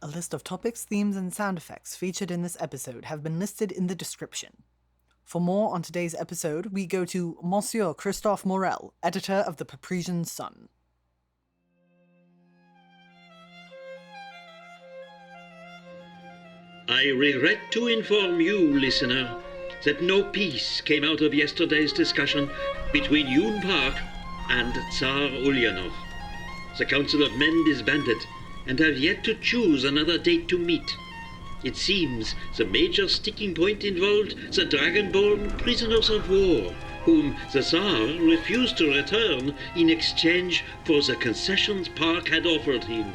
A list of topics, themes, and sound effects featured in this episode have been listed in the description. For more on today's episode, we go to Monsieur Christophe Morel, editor of the Paprician Sun. I regret to inform you, listener, that no peace came out of yesterday's discussion between Yoon Park and Tsar Ulyanov. The Council of Men disbanded and have yet to choose another date to meet. It seems the major sticking point involved the dragonborn prisoners of war, whom the Tsar refused to return in exchange for the concessions Park had offered him.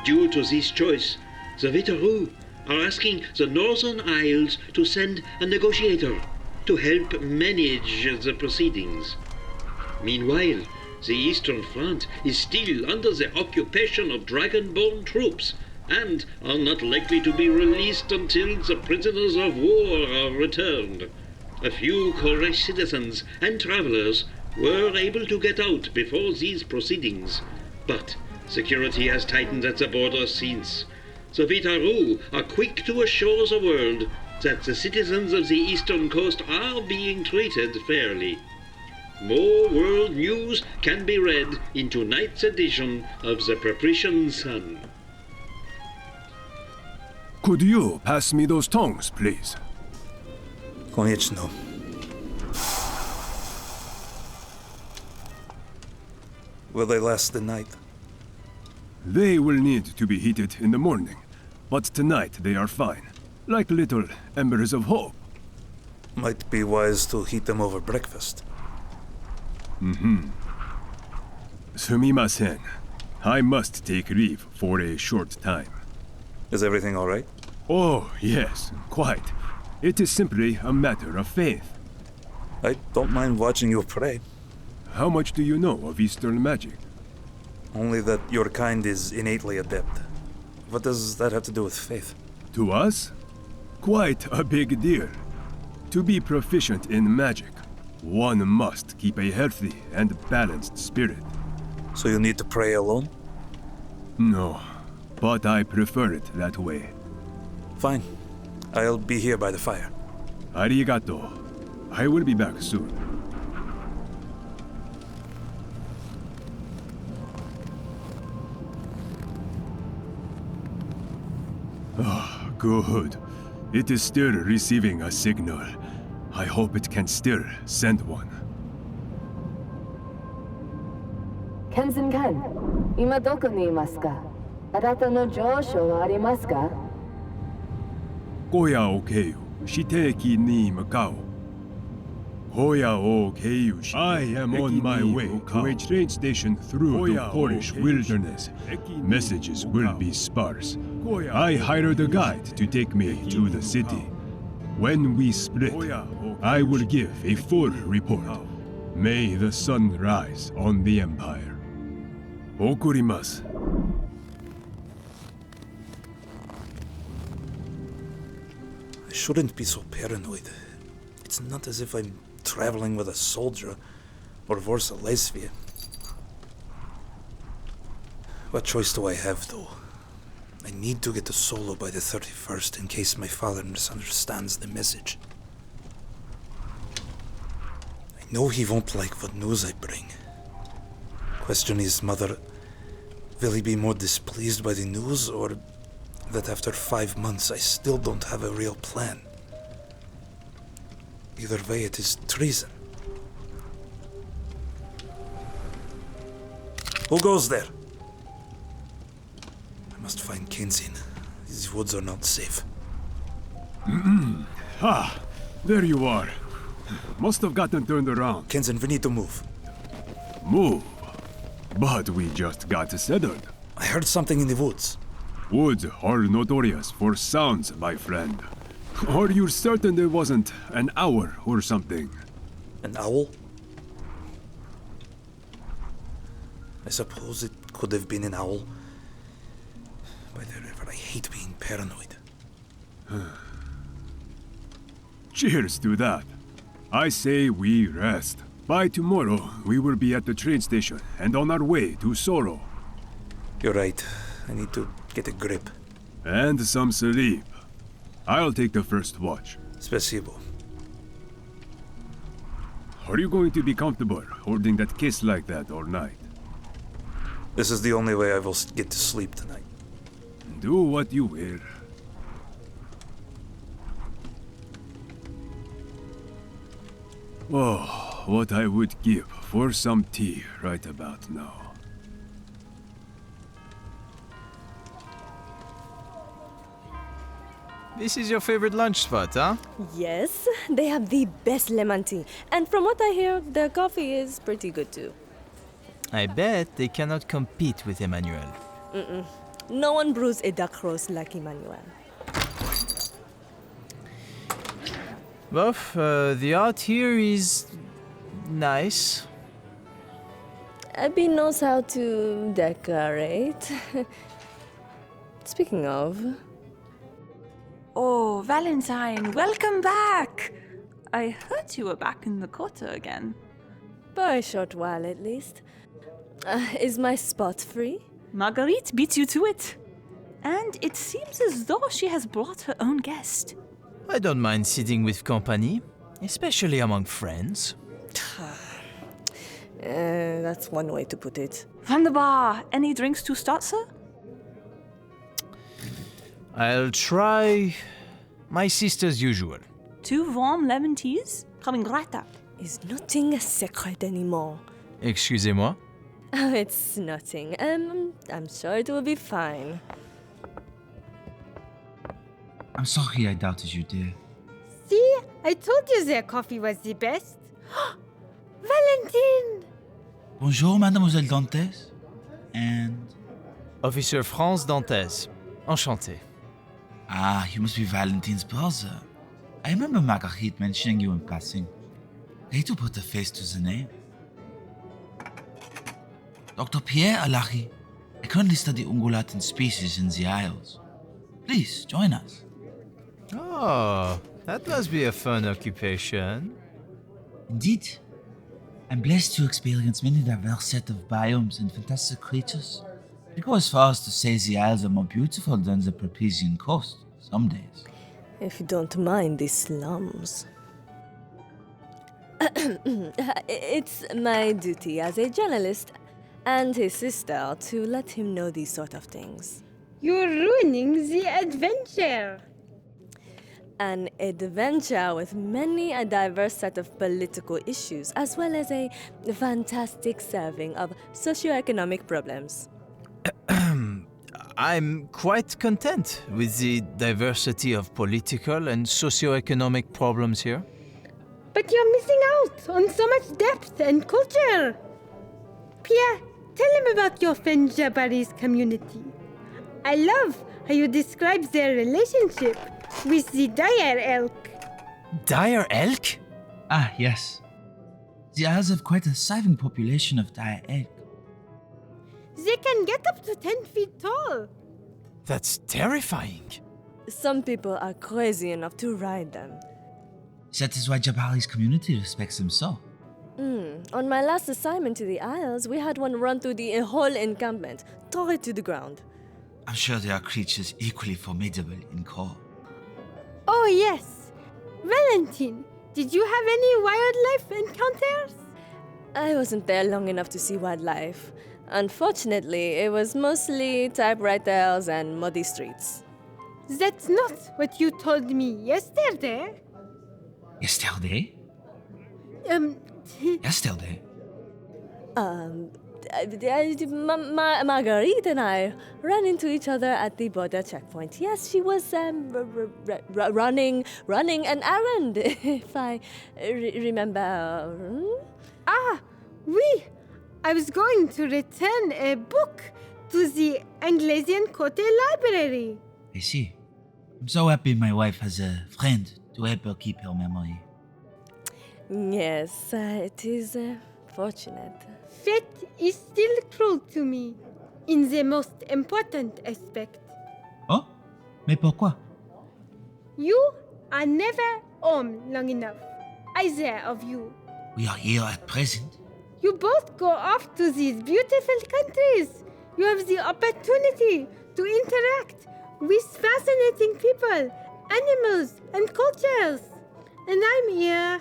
Due to this choice, the Vitaru are asking the Northern Isles to send a negotiator to help manage the proceedings. Meanwhile, the Eastern Front is still under the occupation of dragonborn troops and are not likely to be released until the prisoners of war are returned. A few Korr citizens and travelers were able to get out before these proceedings, but security has tightened at the border since. The Vitaru are quick to assure the world that the citizens of the eastern coast are being treated fairly. More world news can be read in tonight's edition of the Paprician Sun. Could you pass me those tongs, please? Koniecznie. Will they last the night? They will need to be heated in the morning, but tonight they are fine, like little embers of hope. Might be wise to heat them over breakfast. Sumimasen. I must take leave for a short time. Is everything all right? Oh, yes, quite. It is simply a matter of faith. I don't mind watching you pray. How much do you know of Eastern magic? Only that your kind is innately adept. What does that have to do with faith? To us? Quite a big deal. To be proficient in magic, one must keep a healthy and balanced spirit. So you need to pray alone? No, but I prefer it that way. Fine. I'll be here by the fire. Arigato. I will be back soon. Oh, good. It is still receiving a signal. I hope it can still send one. Kenzin-kan, 今どこにいますか? あなたの上昇はありますか? Koya o keiu, shiteki ni makao. Koya o keiu, I am on my way to a train station through the Korrish wilderness. Messages will be sparse. I hired a guide to take me to the city. When we split, I will give a full report. May the sun rise on the Empire. Okurimasu. I shouldn't be so paranoid. It's not as if I'm traveling with a soldier or worse, a lesbian. What choice do I have, though? I need to get to Solo by the 31st in case my father misunderstands the message. I know he won't like what news I bring. Question is, Mother, will he be more displeased by the news, or that after 5 months I still don't have a real plan? Either way, it is treason. Who goes there? I must find Kenzin. These woods are not safe. Ah, there you are. Must have gotten turned around. Kenzin, we need to move. Move? But we just got settled. I heard something in the woods. Woods are notorious for sounds, my friend. Are you certain there wasn't an owl or something? An owl? I suppose it could have been an owl. By the river, I hate being paranoid. Cheers to that. I say we rest. By tomorrow, we will be at the train station and on our way to Soro. You're right. I need to get a grip. And some sleep. I'll take the first watch. Spasibo. Are you going to be comfortable holding that case like that all night? This is the only way I will get to sleep tonight. Do what you will. Oh, what I would give for some tea right about now. This is your favorite lunch spot, huh? Yes, they have the best lemon tea. And from what I hear, their coffee is pretty good too. I bet they cannot compete with Emmanuel. No one brews a dark roast like Emmanuel. Well, the art here is nice. Abby knows how to decorate. Speaking of... Oh, Valentine, welcome back! I heard you were back in the quarter again. For a short while at least. Is my spot free? Marguerite beat you to it. And it seems as though she has brought her own guest. I don't mind sitting with company, especially among friends. That's one way to put it. From the bar, any drinks to start, sir? I'll try my sister's usual. 2 warm lemon teas? Coming right up. Is nothing a secret anymore. Excusez-moi. Oh, it's nothing. I'm sure it will be fine. I'm sorry I doubted you, dear. See? I told you their coffee was the best. Valentine! Bonjour, Mademoiselle Dantes. And... Officer France Dantes. Enchanté. Ah, you must be Valentine's brother. I remember Marguerite mentioning you in passing. Great to put a face to the name. Dr. Pierre Alahi. I currently study ungulating species in the Isles. Please, join us. Oh, that must be a fun occupation. Indeed. I'm blessed to experience many diverse set of biomes and fantastic creatures. I go as far as to say the Isles are more beautiful than the Parisian coast, some days. If you don't mind the slums. It's my duty as a journalist and his sister to let him know these sort of things. You're ruining the adventure. An adventure with many a diverse set of political issues, as well as a fantastic serving of socioeconomic problems. I'm quite content with the diversity of political and socioeconomic problems here. But you're missing out on so much depth and culture. Pierre, tell him about your friend Jabari's community. I love how you describe their relationship with the dire elk. Dire elk? Ah, yes. The Isles have quite a thriving population of dire elk. They can get up to 10 feet tall. That's terrifying. Some people are crazy enough to ride them. That is why Jabari's community respects them so. On my last assignment to the Isles, we had one run through the whole encampment, tore it to the ground. I'm sure there are creatures equally formidable in Korr. Oh, yes. Valentine, did you have any wildlife encounters? I wasn't there long enough to see wildlife. Unfortunately, it was mostly typewriters and muddy streets. That's not what you told me yesterday. Yesterday? Yesterday? Marguerite and I ran into each other at the border checkpoint. Yes, she was running an errand, if I remember. Ah, oui. I was going to return a book to the Anglesian Cote Library. I see. I'm so happy my wife has a friend to help her keep her memory. Yes, it is fortunate. Fate is still cruel to me, in the most important aspect. Oh? Mais pourquoi? You are never home long enough, either of you. We are here at present. You both go off to these beautiful countries. You have the opportunity to interact with fascinating people, animals, and cultures. And I'm here,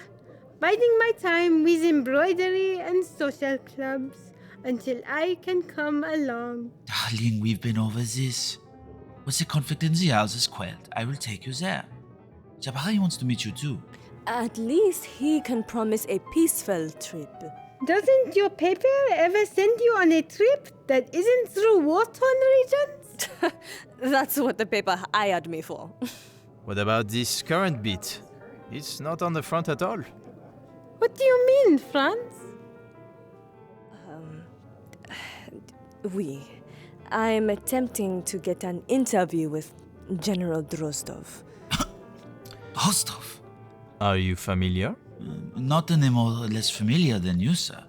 biding my time with embroidery and social clubs until I can come along. Darling, we've been over this. Once the conflict in the house is quelled, I will take you there. Jabari wants to meet you too. At least he can promise a peaceful trip. Doesn't your paper ever send you on a trip that isn't through war-torn regions? That's what the paper hired me for. What about this current beat? It's not on the front at all. What do you mean, Franz? I'm attempting to get an interview with General Drozdov. Rostov? Are you familiar? Not any more or less familiar than you, sir.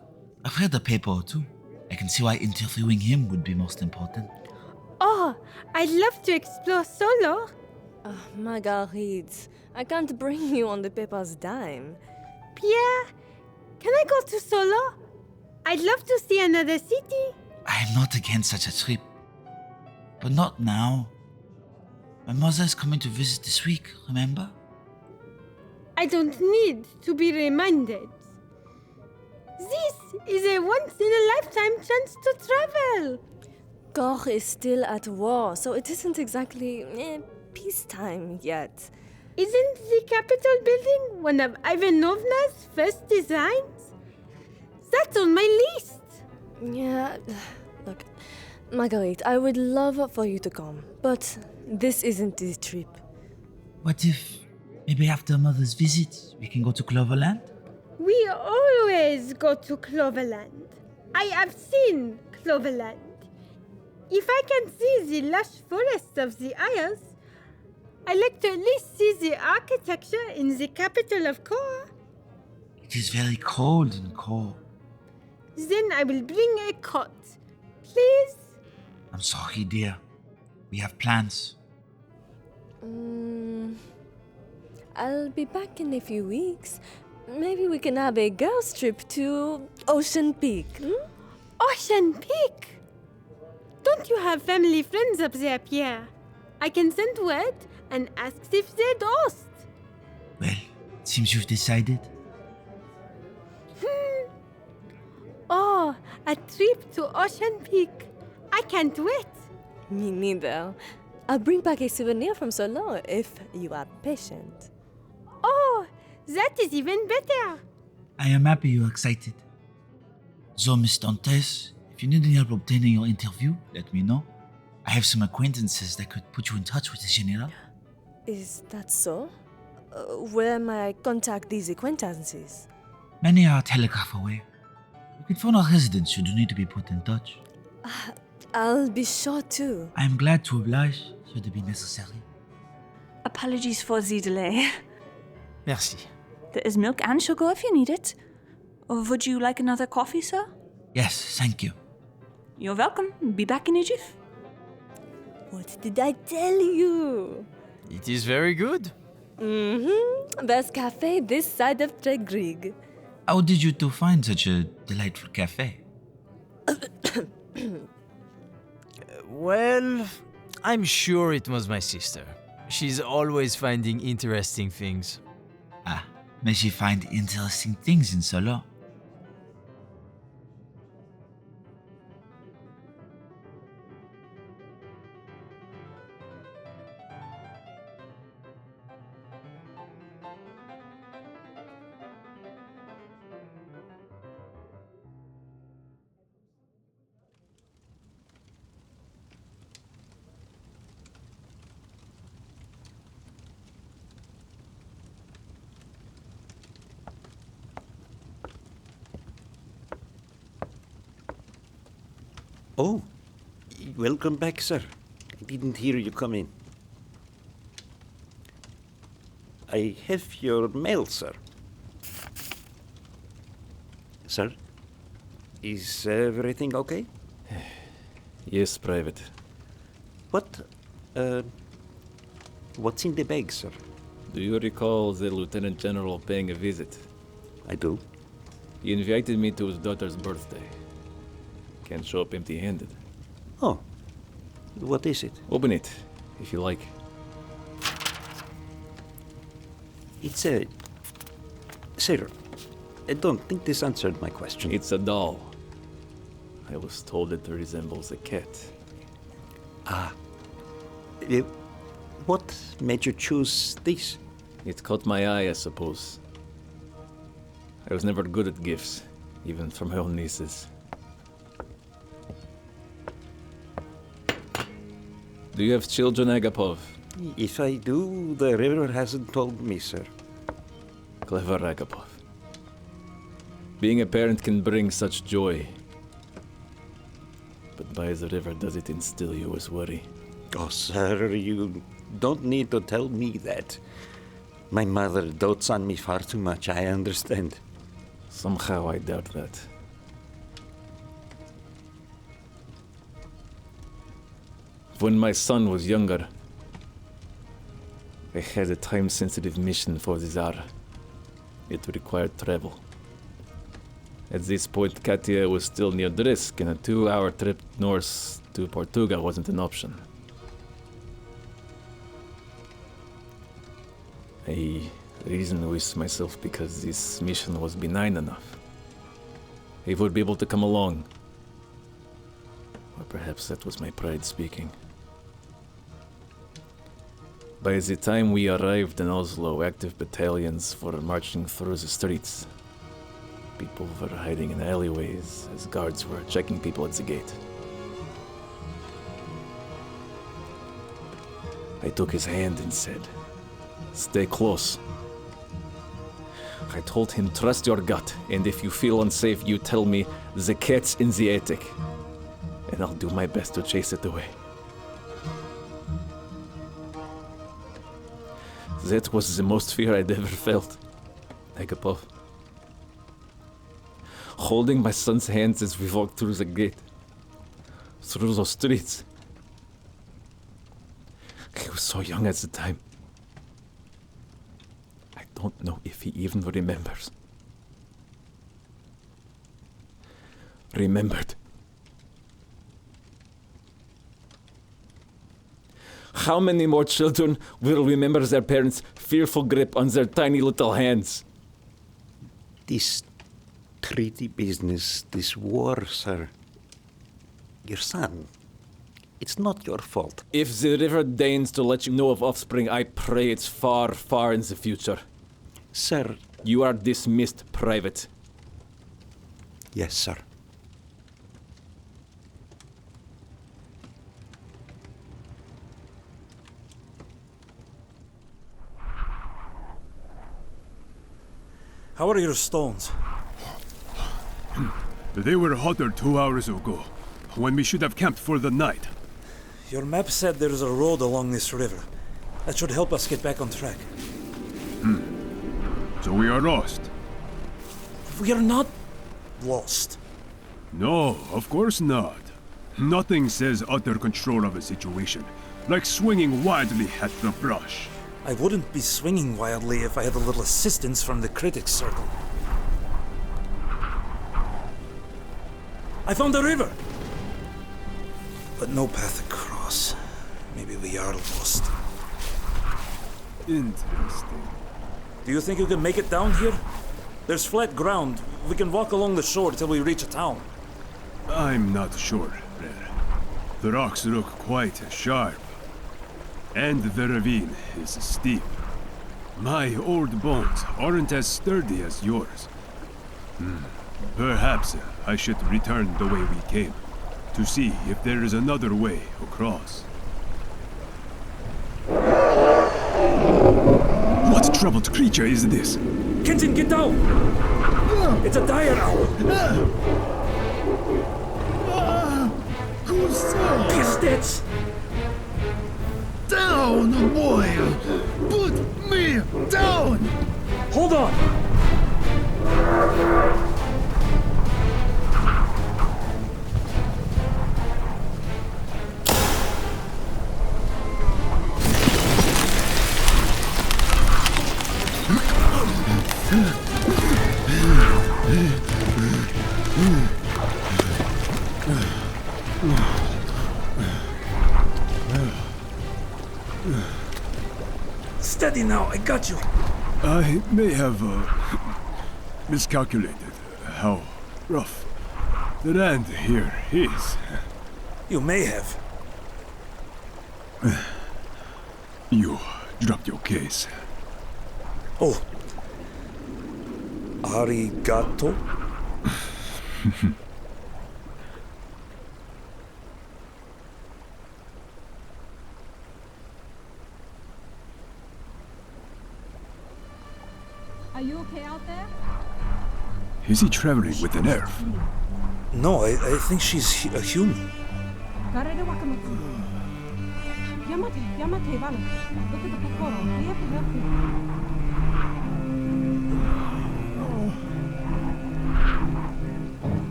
I've read the paper or two. I can see why interviewing him would be most important. Oh, I'd love to explore solo. Marguerite, I can't bring you on the paper's dime. Pierre, can I go to Solo? I'd love to see another city. I am not against such a trip. But not now. My mother is coming to visit this week, remember? I don't need to be reminded. This is a once-in-a-lifetime chance to travel. Korr is still at war, so it isn't exactly peacetime yet. Isn't the Capitol building one of Ivanovna's first designs? That's on my list. Yeah, look, Marguerite, I would love for you to come, but this isn't the trip. What if, maybe after Mother's visit, we can go to Cloverland? We always go to Cloverland. I have seen Cloverland. If I can see the lush forests of the Isles, I like to at least see the architecture in the capital of Korr. It is very cold in Korr. Then I will bring a cot. Please? I'm sorry, dear. We have plans. I'll be back in a few weeks. Maybe we can have a girls' trip to Ocean Peak. Ocean Peak? Don't you have family friends up there, Pierre? I can send word and ask if they'd host. Well, it seems you've decided. Oh, a trip to Ocean Peak. I can't wait. Me neither. I'll bring back a souvenir from Solo if you are patient. Oh, that is even better. I am happy you're excited. So, Miss Dantes, if you need any help obtaining your interview, let me know. I have some acquaintances that could put you in touch with the General. Is that so? Where may I contact these acquaintances? Many are telegraph away. You can phone our residents should you need to be put in touch. I'll be sure to. I am glad to oblige should it be necessary. Apologies for the delay. Merci. There is milk and sugar if you need it. Or would you like another coffee, sir? Yes, thank you. You're welcome. Be back in a jiff. What did I tell you? It is very good. Best cafe this side of Tregrig. How did you two find such a delightful cafe? Well, I'm sure it was my sister. She's always finding interesting things. Ah, may she find interesting things in Solo. Oh, welcome back, sir. I didn't hear you come in. I have your mail, sir. Sir, is everything okay? Yes, Private. What's in the bag, sir? Do you recall the Lieutenant General paying a visit? I do. He invited me to his daughter's birthday. Can't show up empty-handed. Oh, what is it? Open it. if you like. It's a... Sir, I don't think this answered my question. It's a doll. I was told it resembles a cat. Ah. What made you choose this? It caught my eye, I suppose. I was never good at gifts, even for my own nieces. Do you have children, Agapov? If I do, the river hasn't told me, sir. Clever, Agapov. Being a parent can bring such joy. But by the river does it instill you with worry? Oh, sir, you don't need to tell me that. My mother dotes on me far too much, I understand. Somehow I doubt that. When my son was younger, I had a time-sensitive mission for the Tsar. It required travel. At this point, Katia was still near Drisk, and a 2-hour trip north to Portugal wasn't an option. I reasoned with myself because this mission was benign enough. He would be able to come along. Or perhaps that was my pride speaking. By the time we arrived in Oslo, active battalions were marching through the streets. People were hiding in alleyways as guards were checking people at the gate. I took his hand and said, "Stay close." I told him, "Trust your gut, and if you feel unsafe, you tell me the cat's in the attic, and I'll do my best to chase it away." That was the most fear I'd ever felt, Agapov. Holding my son's hands as we walked through the gate, through those streets. He was so young at the time. I don't know if he even remembers. Remembered. How many more children will remember their parents' fearful grip on their tiny little hands? This treaty business, this war, sir. Your son. It's not your fault. If the river deigns to let you know of offspring, I pray it's far, far in the future. Sir. You are dismissed, Private. Yes, sir. How are your stones? They were hotter 2 hours ago, when we should have camped for the night. Your map said there's a road along this river. That should help us get back on track. So we are lost? We are not lost. No, of course not. Nothing says utter control of a situation, like swinging wildly at the brush. I wouldn't be swinging wildly if I had a little assistance from the critics circle. I found the river! But no path across. Maybe we are lost. Interesting. Do you think you can make it down here? There's flat ground. We can walk along the shore till we reach a town. I'm not sure, Rer. The rocks look quite sharp. And the ravine is steep. My old bones aren't as sturdy as yours. Perhaps I should return the way we came, to see if there is another way across. What troubled creature is this? Kenzin, get down! It's a dire owl! Pistons! Down, boy! Put me down! Hold on! Steady now, I got you. I may have miscalculated how rough the land here is. You may have. You dropped your case. Oh. Arigato? Are you okay out there? Is he traveling with an elf? No, I think she's a human. Yamate, Vale. Look at the Kokoro. We have to help you.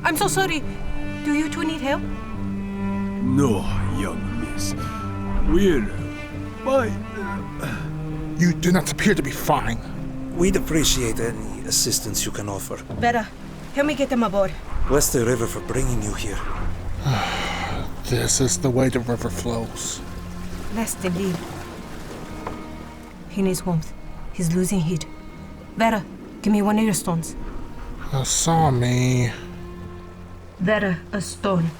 I'm so sorry. Do you two need help? No, young miss. We're fine. You do not appear to be fine. We'd appreciate any assistance you can offer. Better. Help me get them aboard. Bless the river for bringing you here. This is the way the river flows. Bless indeed. He needs warmth. He's losing heat. Vera, give me one of your stones. Asami. Vera, a stone.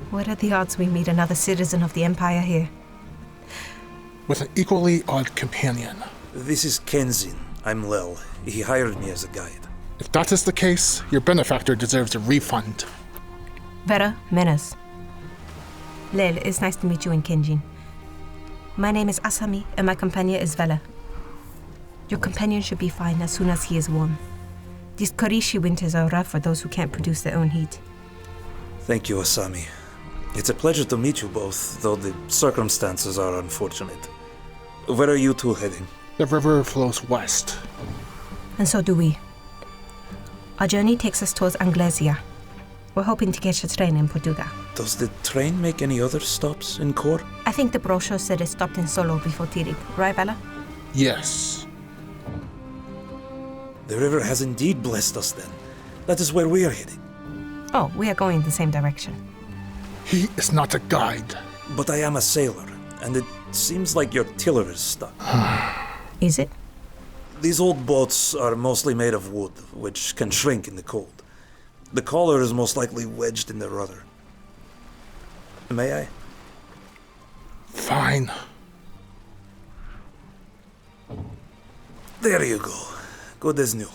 What are the odds we meet another citizen of the Empire here? With an equally odd companion. This is Kenzin. I'm Lel. He hired me as a guide. If that is the case, your benefactor deserves a refund. Vera, Menas. Lel, it's nice to meet you in Kenzin. My name is Asami, and my companion is Vela. Your companion should be fine as soon as he is warm. These Korishi winters are rough for those who can't produce their own heat. Thank you, Asami. It's a pleasure to meet you both, though the circumstances are unfortunate. Where are you two heading? The river flows west. And so do we. Our journey takes us towards Anglesia. We're hoping to catch a train in Portugal. Does the train make any other stops in Korr? I think the brochure said it stopped in Solo before Tirip. Right, Bella? Yes. The river has indeed blessed us then. That is where we are heading. Oh, we are going in the same direction. He is not a guide. But I am a sailor, and it seems like your tiller is stuck. Is it? These old boats are mostly made of wood, which can shrink in the cold. The collar is most likely wedged in the rudder. May I? Fine. There you go. Good as new.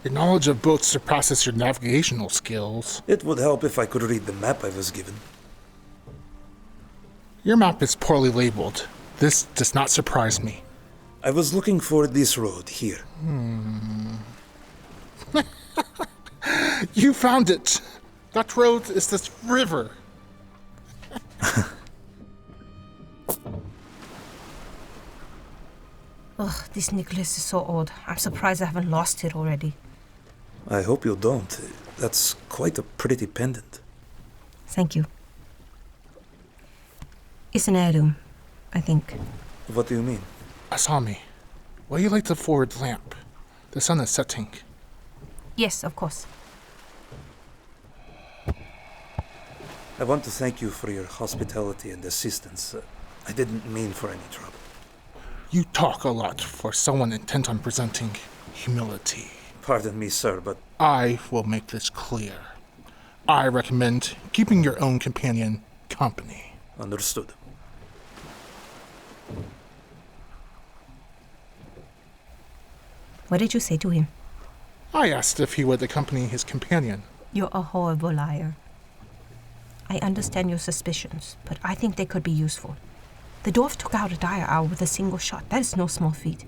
Your knowledge of boats surpasses your navigational skills. It would help if I could read the map I was given. Your map is poorly labeled. This does not surprise me. I was looking for this road here. You found it! That road is this river. Ugh, this necklace is so old. I'm surprised I haven't lost it already. I hope you don't. That's quite a pretty pendant. Thank you. It's an heirloom, I think. What do you mean? Asami, will you light the forward lamp? The sun is setting. Yes, of course. I want to thank you for your hospitality and assistance. I didn't mean for any trouble. You talk a lot for someone intent on presenting humility. Pardon me, sir, but... I will make this clear. I recommend keeping your own companion company. Understood. What did you say to him? I asked if he would accompany his companion. You're a horrible liar. I understand your suspicions, but I think they could be useful. The dwarf took out a dire owl with a single shot. That is no small feat.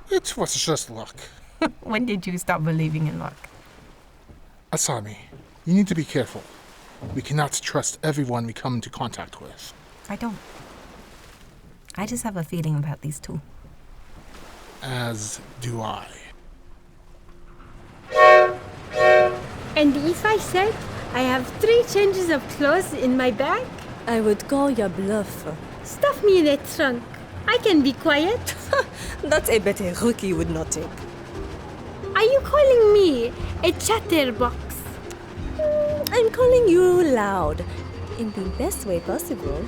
It was just luck. When did you stop believing in luck? Asami, you need to be careful. We cannot trust everyone we come into contact with. I don't. I just have a feeling about these two. As do I. And if I said I have 3 changes of clothes in my bag? I would call your bluff. Stuff me in a trunk. I can be quiet. That's a bet a rookie would not take. Are you calling me a chatterbox? I'm calling you loud. in the best way possible.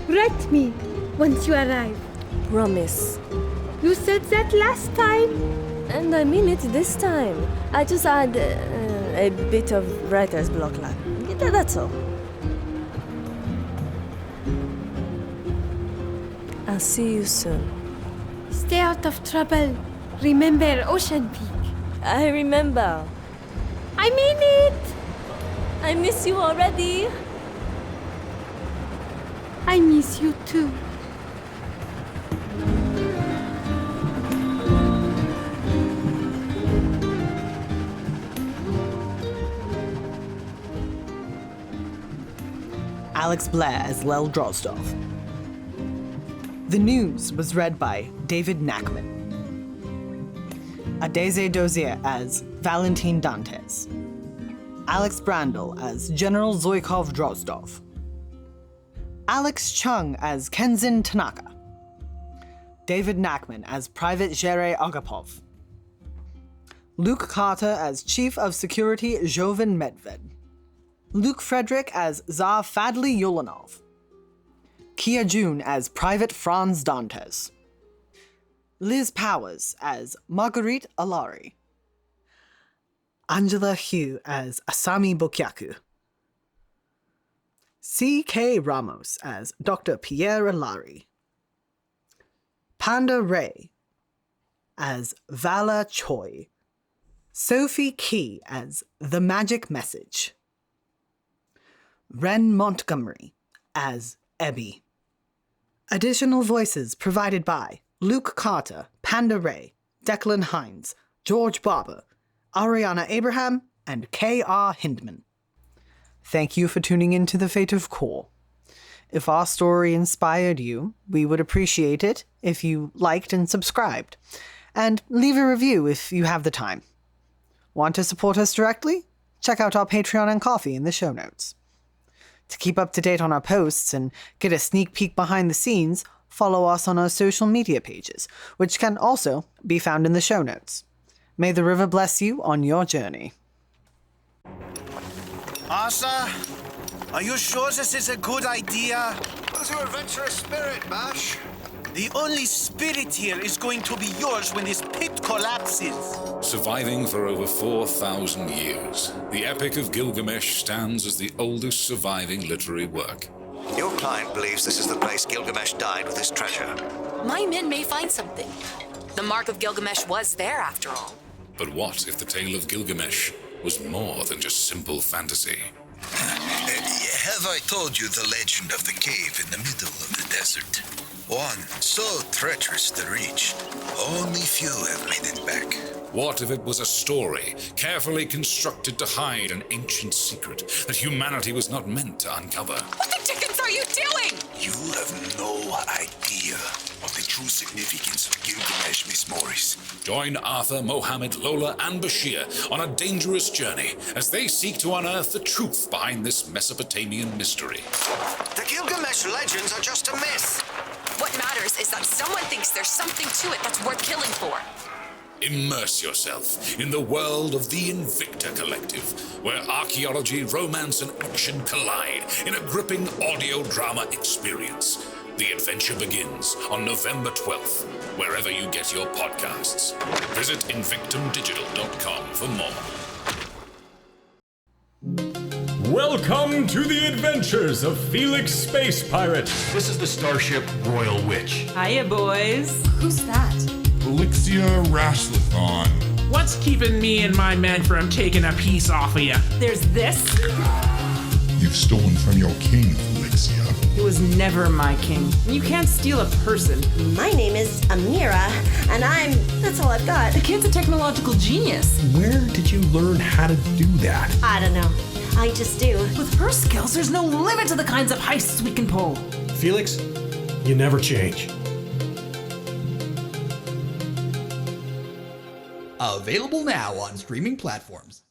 Write me once you arrive. Promise. You said that last time. And I mean it this time. I just had a bit of writer's block lag. That's all. I'll see you soon. Stay out of trouble. Remember Ocean Peak. I remember. I mean it. I miss you already. I miss you too. Alex Blair as Lel Drozdov. The news was read by David Nachman. Adeze Dozier as Valentine Dantes. Alex Brandel as General Zoikov Drozdov. Alex Chung as Kenzin Tanaka. David Nachman as Private Jere Agapov. Luke Carter as Chief of Security Jovan Medved. Luke Frederick as Tsar Fadli Yulanov. Kia June as Private Franz Dantes. Liz Powers as Marguerite Alari. Angela Hugh as Asami Bokyaku. C.K. Ramos as Dr. Pierre Alari. Panda Ray as Vala Choi. Sophie Key as The Magic Message. Ren Montgomery as Ebby. Additional voices provided by Luke Carter, Panda Ray, Declan Hines, George Barber, Ariana Abraham, and K.R. Hindman. Thank you for tuning in to The Fate of Korr. If our story inspired you, we would appreciate it if you liked and subscribed. And leave a review if you have the time. Want to support us directly? Check out our Patreon and Ko-fi in the show notes. To keep up to date on our posts and get a sneak peek behind the scenes, follow us on our social media pages, which can also be found in the show notes. May the river bless you on your journey. Asa, are you sure this is a good idea? How's your adventurous spirit, Bash? The only spirit here is going to be yours when this pit collapses. Surviving for over 4,000 years, the Epic of Gilgamesh stands as the oldest surviving literary work. Your client believes this is the place Gilgamesh died with his treasure. My men may find something. The Mark of Gilgamesh was there, after all. But what if the tale of Gilgamesh was more than just simple fantasy? Have I told you the legend of the cave in the middle of the desert? One so treacherous to reach, only few have made it back. What if it was a story, carefully constructed to hide an ancient secret that humanity was not meant to uncover? What the dickens are you doing? You have no idea of the true significance of Gilgamesh, Miss Morris. Join Arthur, Mohammed, Lola, and Bashir on a dangerous journey as they seek to unearth the truth behind this Mesopotamian mystery. The Gilgamesh legends are just a myth. What matters is that someone thinks there's something to it that's worth killing for. Immerse yourself in the world of the Invicta Collective, where archaeology, romance, and action collide in a gripping audio drama experience. The adventure begins on November 12th, wherever you get your podcasts. Visit invictumdigital.com for more. Welcome to the adventures of Felix Space Pirate. This is the starship Royal Witch. Hiya, boys. Who's that? Elixir Rashlathon. What's keeping me and my men from taking a piece off of you? There's this. You've stolen from your king, Elixir. He was never my king. You can't steal a person. My name is Amira, and that's all I've got. The kid's a technological genius. Where did you learn how to do that? I don't know. I just do. With her skills, there's no limit to the kinds of heists we can pull. Felix, you never change. Available now on streaming platforms.